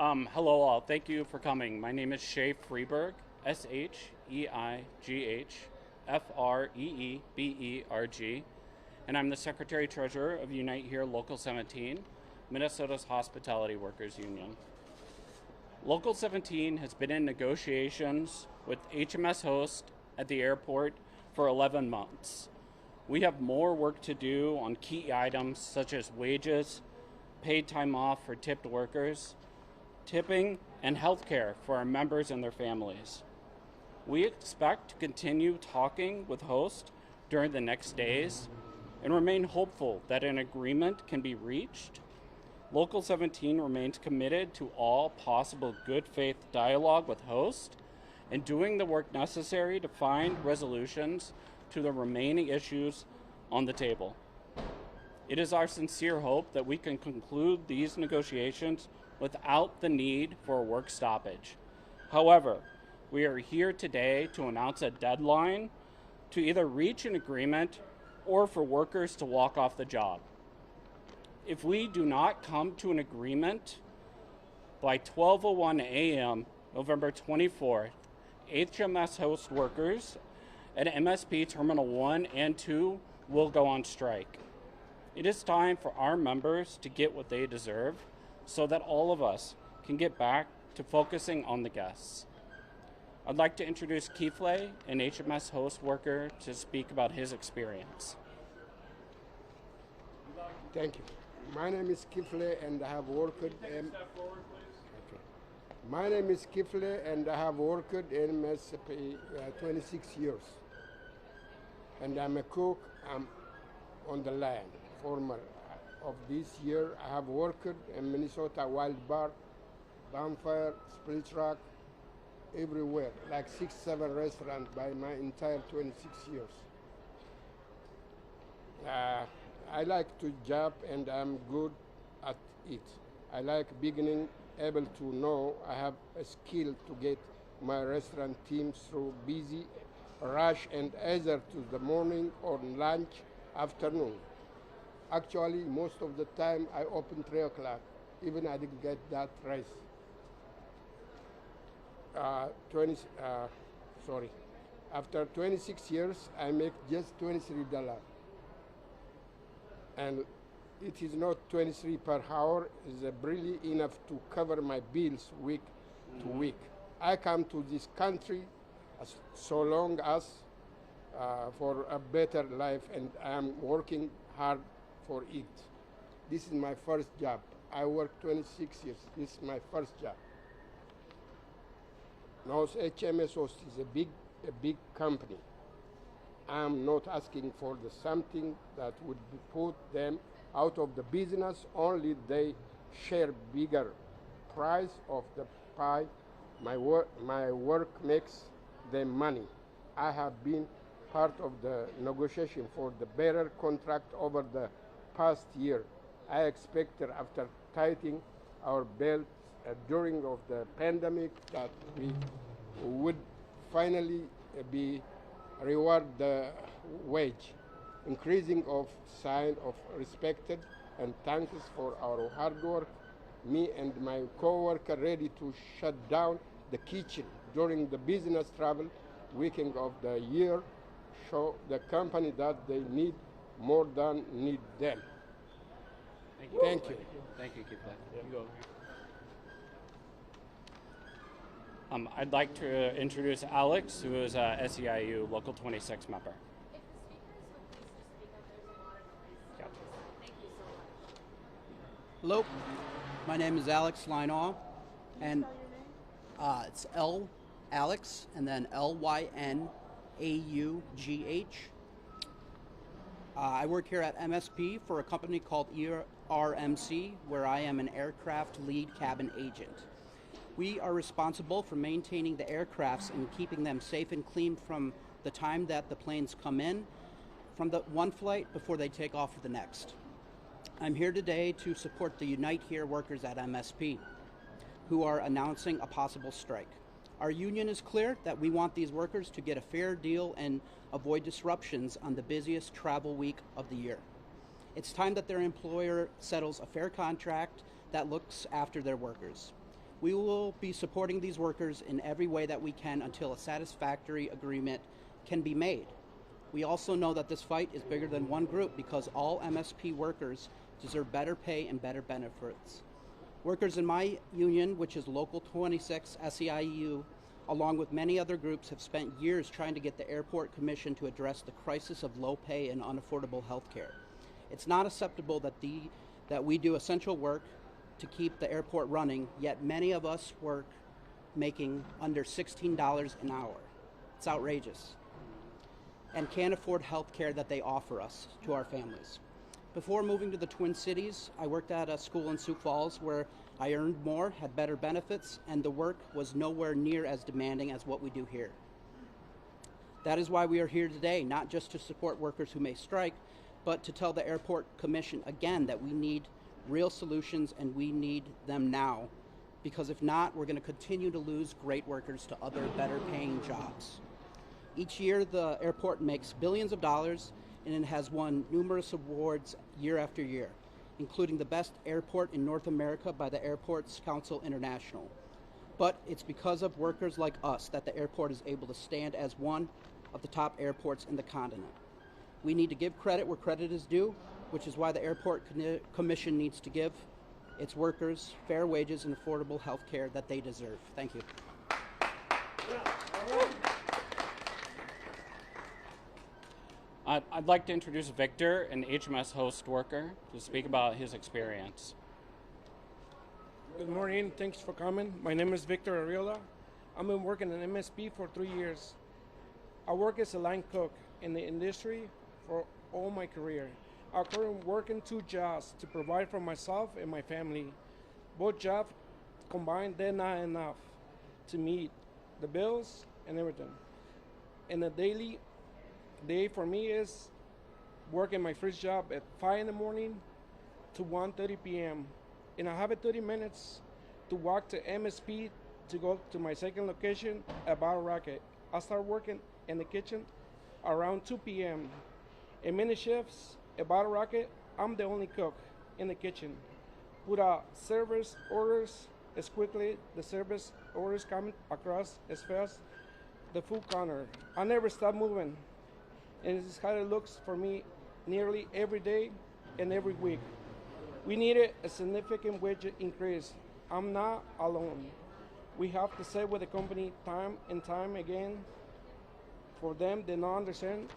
Hello all. Thank you for coming. My name is Shay Freeberg, Sheigh-Freeberg, and I'm the Secretary Treasurer of Unite Here Local 17, Minnesota's Hospitality Workers Union. Local 17 has been in negotiations with HMS Host at the airport for 11 months. We have more work to do on key items such as wages, paid time off for tipped workers, tipping, and health care for our members and their families. We expect to continue talking with Host during the next days and remain hopeful that an agreement can be reached. Local 17 remains committed to all possible good faith dialogue with Host and doing the work necessary to find resolutions to the remaining issues on the table. It is our sincere hope that we can conclude these negotiations without the need for a work stoppage. However, we are here today to announce a deadline to either reach an agreement or for workers to walk off the job. If we do not come to an agreement by 12:01 a.m. November 24th, HMS Host workers at MSP Terminal 1 and 2 will go on strike. It is time for our members to get what they deserve so that all of us can get back to focusing on the guests. I'd like to introduce Keithley, an HMS Host worker, to speak about his experience. Thank you. My name is Keithley and I have worked My name is Keithley and I have worked in MSP 26 years. And I'm a cook. I'm on the land. Former of this year, I have worked in Minnesota Wild Bar, Bonfire, Split Rock, everywhere, like 6-7 restaurants by my entire 26 years. I like to job and I'm good at it. I like beginning, able to know I have a skill to get my restaurant team through busy rush and either to the morning or lunch, afternoon. Actually, most of the time I open 3 o'clock, even I didn't get that raise. 20, sorry. After 26 years, I make just $23. And it is not 23 per hour, it's barely enough to cover my bills week to week. I come to this country so long as for a better life, and I'm working hard for it. This is my first job. I worked 26 years. This is my first job. Now, HMS Host is a big company. I'm not asking for something that would put them out of the business, only they share bigger price of the pie. My work makes them money. I have been part of the negotiation for the better contract over the past year. I expected after tightening our belts during of the pandemic that we would finally be reward the wage, increasing of sign of respected and thanks for our hard work. Me and my co-worker ready to shut down the kitchen during the business travel weekend of the year, show the company that they need more than need them. Thank you. Thank you, Keithley. You go. I'd like to introduce Alex, who is a SEIU Local 26 member. Hello, my name is Alex Lynaw, and it's Alex, and then Lynaugh. I work here at MSP for a company called RMC, where I am an aircraft lead cabin agent. We are responsible for maintaining the aircrafts and keeping them safe and clean from the time that the planes come in, from the one flight before they take off for the next. I'm here today to support the Unite Here workers at MSP, who are announcing a possible strike. Our union is clear that we want these workers to get a fair deal and avoid disruptions on the busiest travel week of the year. It's time that their employer settles a fair contract that looks after their workers. We will be supporting these workers in every way that we can until a satisfactory agreement can be made. We also know that this fight is bigger than one group because all MSP workers deserve better pay and better benefits. Workers in my union, which is Local 26 SEIU, along with many other groups, have spent years trying to get the Airport Commission to address the crisis of low pay and unaffordable health care. It's not acceptable that we do essential work to keep the airport running, yet many of us work making under $16 an hour. It's outrageous. And can't afford health care that they offer us to our families. Before moving to the Twin Cities, I worked at a school in Sioux Falls where I earned more, had better benefits, and the work was nowhere near as demanding as what we do here. That is why we are here today, not just to support workers who may strike, but to tell the Airport Commission again that we need real solutions and we need them now, because if not, we're going to continue to lose great workers to other better paying jobs. Each year, the airport makes billions of dollars and it has won numerous awards year after year, including the best airport in North America by the Airports Council International. But it's because of workers like us that the airport is able to stand as one of the top airports in the continent. We need to give credit where credit is due, which is why the Airport Commission needs to give its workers fair wages and affordable health care that they deserve. Thank you. I'd like to introduce Victor, an HMS host worker, to speak about his experience. Good morning, thanks for coming. My name is Victor Ariola. I've been working in MSP for 3 years. I work as a line cook in the industry for all my career. I currently work in 2 jobs to provide for myself and my family. Both jobs combined, they're not enough to meet the bills and everything. And the daily day for me is working my first job at 5 in the morning to 1:30 p.m. And I have 30 minutes to walk to MSP to go to my second location at Battle Rocket. I start working in the kitchen around 2 p.m. In many shifts at Battle Rocket, I'm the only cook in the kitchen. Put out service orders as quickly the service orders come across as fast the food counter. I never stop moving. And this is how it looks for me nearly every day and every week. We needed a significant wage increase. I'm not alone. We have to say with the company time and time again. For them, they don't understand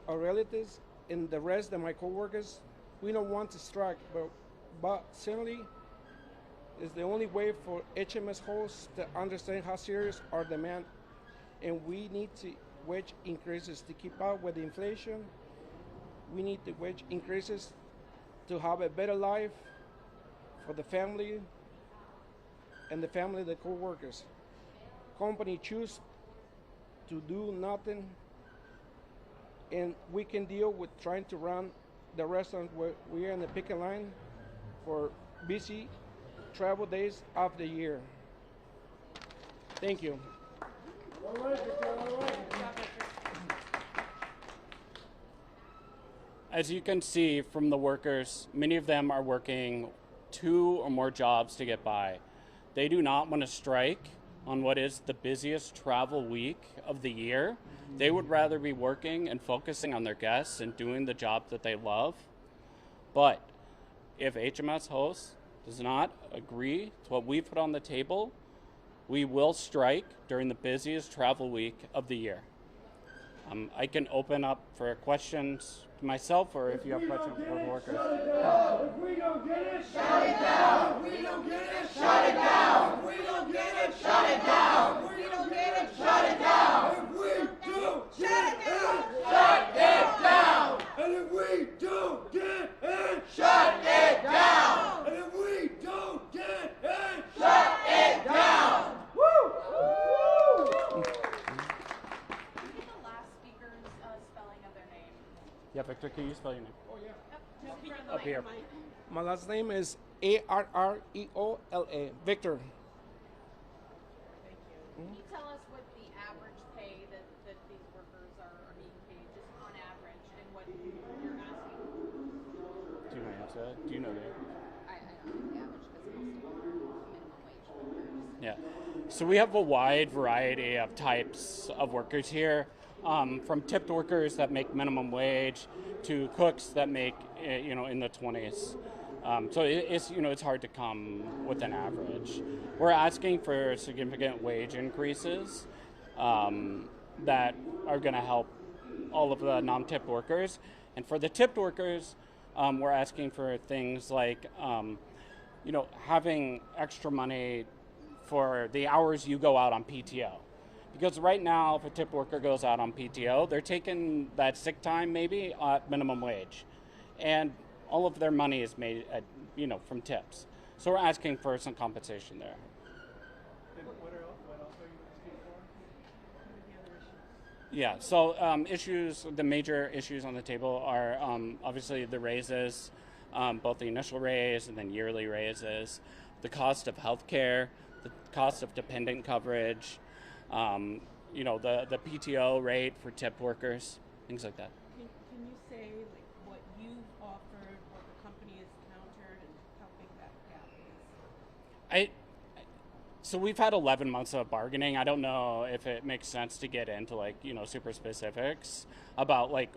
our relatives and the rest of my coworkers. We don't want to strike, but certainly it's the only way for HMS hosts to understand how serious our demand, and we need to wage increases to keep up with the inflation. We need the wage increases to have a better life for the family and the family of the co-workers. Company choose to do nothing, and we can deal with trying to run the restaurant where we are in the picket line for busy travel days of the year. Thank you. As you can see from the workers, many of them are working 2 or more jobs to get by. They do not want to strike on what is the busiest travel week of the year. They would rather be working and focusing on their guests and doing the job that they love. But if HMS hosts does not agree to what we put on the table, we will strike during the busiest travel week of the year. I can open up for questions to myself, or if you have questions for the workers. If we don't get it, shut it down. If we don't get it, shut it down. If we don't get it, shut it down. If we don't get it, shut it down. If we do, shut it down. Shut it down. And if we don't get it, shut it down. And if we don't get it, shut it down. Woo! Yeah, Victor, can you spell your name? Oh, yeah. Up here. My last name is Arreola. Victor. Thank you. Can you tell us what the average pay that these workers are being paid, just on average, and what you're asking? Do you know the answer? Do you know that? I don't know the average because most of them are minimum Yeah. So we have a wide variety of types of workers here, from tipped workers that make minimum wage to cooks that make in the 20s. So it's hard to come with an average. We're asking for significant wage increases that are going to help all of the non-tipped workers, and for the tipped workers, we're asking for things like having extra money for the hours you go out on PTO. Because right now, if a tip worker goes out on PTO, they're taking that sick time maybe at minimum wage. And all of their money is made from tips. So we're asking for some compensation there. And what else are you asking for? What are the other issues? Yeah, so the major issues on the table are obviously the raises, both the initial raise and then yearly raises, the cost of healthcare, the cost of dependent coverage, the PTO rate for tip workers, things like that. Can you say like what you've offered, what the company has countered, and how big that gap is? So we've had 11 months of bargaining. I don't know if it makes sense to get into super specifics about like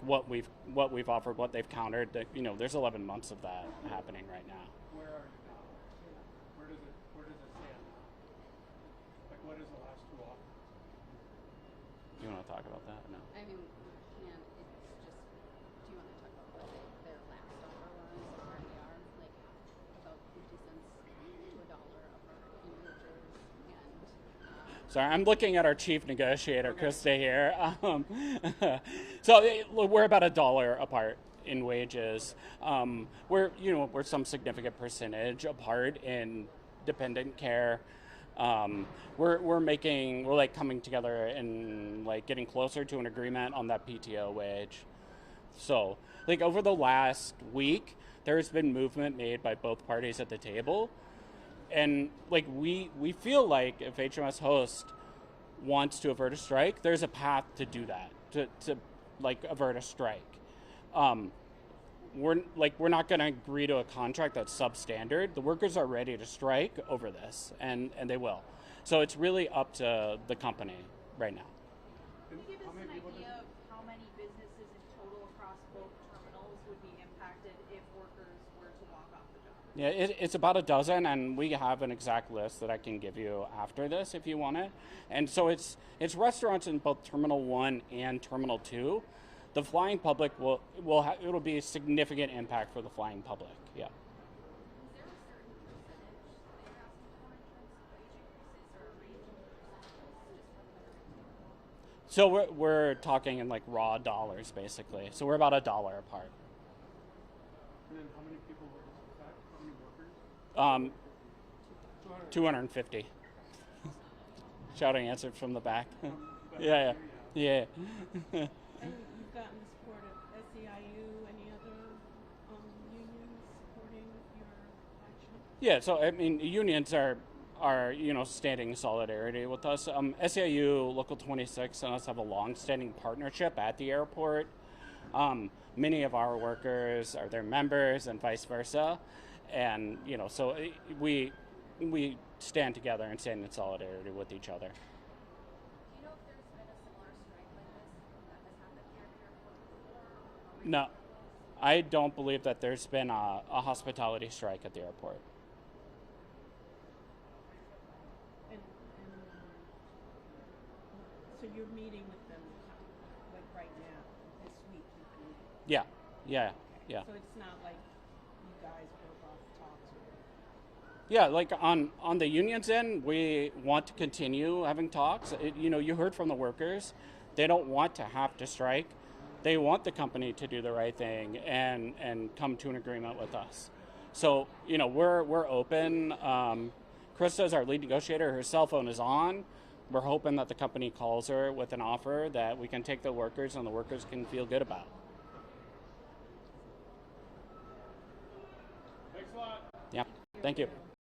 what we've offered, what they've countered. There's 11 months of that happening right now. Where are you now? Where does it stand now? Like what is the last two offers? You want to talk about that? No. I mean, we can. It's just. Do you want to talk about what their last offer was, or where they are? Like about 50 cents to $1 upper in wages, and. Sorry, I'm looking at our chief negotiator, Krista, here. So we're about $1 apart in wages. We're some significant percentage apart in dependent care. We're coming together and getting closer to an agreement on that PTO wage. So over the last week, there's been movement made by both parties at the table. And we feel like if HMS Host wants to avert a strike, there's a path to do that, to avert a strike. We're not going to agree to a contract that's substandard. The workers are ready to strike over this, and they will. So it's really up to the company right now. Can you give us an idea of how many businesses in total across both terminals would be impacted if workers were to walk off the job? Yeah, it's about a dozen, and we have an exact list that I can give you after this if you want it. And so it's restaurants in both Terminal 1 and Terminal 2. The flying public it'll be a significant impact for the flying public. Yeah. Is there a certain percentage that you're asking for in terms of wage increases, or a range of percentages? So we're talking in raw dollars basically. So we're about $1 apart. And then how many people would this affect? How many workers? 250. Shouting answered from the back. Yeah. And you've gotten the support of SEIU, any other unions supporting your action? Yeah, so I mean, unions are standing in solidarity with us. SEIU Local 26 and us have a long-standing partnership at the airport. Many of our workers are their members, and vice versa, and so we stand together and stand in solidarity with each other. Do you know if there's been a similar strike like this that has happened here at the airport before? No, I don't believe that there's been a hospitality strike at the airport. And so you're meeting with them right now, this week you can meet? Yeah. So it's not like you guys broke off talks or? Yeah, on the union's end, we want to continue having talks. You heard from the workers. They don't want to have to strike. They want the company to do the right thing and come to an agreement with us. So, we're open. Krista is our lead negotiator. Her cell phone is on. We're hoping that the company calls her with an offer that we can take the workers and the workers can feel good about. Thanks a lot. Yeah, thank you.